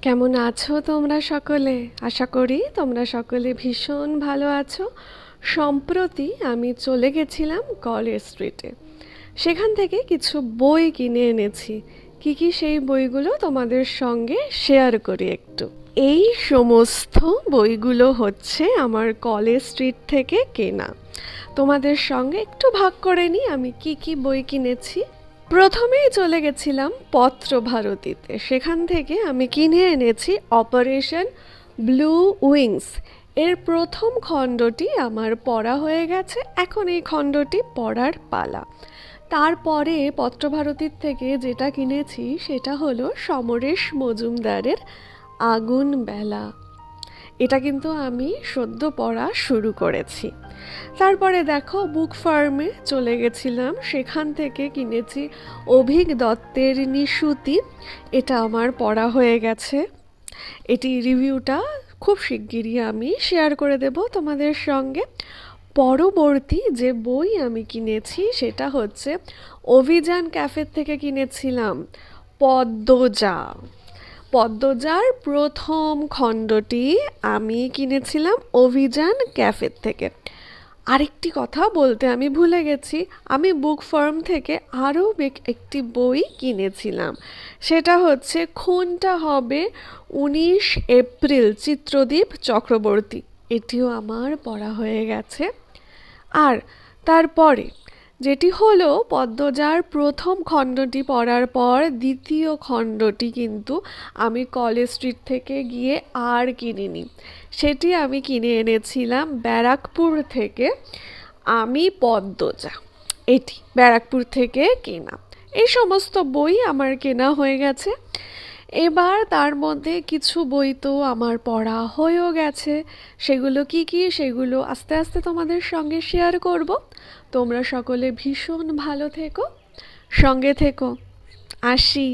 কেমন আছো তোমরা সকলে? আশা করি তোমরা সকলে ভীষণ ভালো আছো। সম্প্রতি আমি চলে গেছিলাম কলেজ স্ট্রিটে। সেখান থেকে কিছু বই কিনে এনেছি। কি কি সেই বইগুলো তোমাদের সঙ্গে শেয়ার করি একটু। এই সমস্ত বইগুলো হচ্ছে আমার কলেজ স্ট্রিট থেকে কেনা। তোমাদের সঙ্গে একটু ভাগ করে নিই আমি কি কি বই কিনেছি। প্রথমেই চলে গেছিলাম পত্রভারতীতে। সেখান থেকে আমি কিনে এনেছি অপারেশন ব্লু উইংস। এর প্রথম খণ্ডটি আমার পড়া হয়ে গেছে, এখন এই খণ্ডটি পড়ার পালা। তারপরে পত্রভারতীর থেকে যেটা কিনেছি সেটা হলো সমরেশ মজুমদারের আগুন বেলা। এটা কিন্তু আমি সদ্য পড়া শুরু করেছি। তারপরে দেখো বুক ফার্মে চলে গেছিলাম, সেখান থেকে কিনেছি অভিক দত্তের নিশুতি। এটা আমার পড়া হয়ে গেছে। এটি রিভিউটা খুব শিগগিরই আমি শেয়ার করে দেব তোমাদের সঙ্গে। পরবর্তী যে বই আমি কিনেছি সেটা হচ্ছে অভিযান ক্যাফের থেকে কিনেছিলাম পদ্মজা। পদ্মজার প্রথম খণ্ডটি আমি কিনেছিলাম অভিযান ক্যাফের থেকে। আরেকটি কথা বলতে আমি ভুলে গেছি, আমি বুক ফার্ম থেকে আরও একটি বই কিনেছিলাম। সেটা হচ্ছে খুনটা হবে 19 এপ্রিল, চিত্রদীপ চক্রবর্তী। এটিও আমার পড়া হয়ে গেছে। আর তারপরে যেটি হলো পদ্মজার প্রথম খণ্ডটি পড়ার পর দ্বিতীয় খণ্ডটি কিন্তু আমি কলেজ স্ট্রিট থেকে গিয়ে আর কিনিনি। সেটি আমি কিনে এনেছিলাম ব্যারাকপুর থেকে। আমি পদ্মজা, এটি ব্যারাকপুর থেকে কেনা। এই সমস্ত বই আমার কেনা হয়ে গেছে। এবার তার মধ্যে কিছু বই তো আমার পড়া হয়েও গেছে। সেগুলো কি কি সেগুলো আস্তে আস্তে তোমাদের সঙ্গে শেয়ার করব। তোমরা সকলে ভীষণ ভালো থেকো, সঙ্গে থেকো। আসি।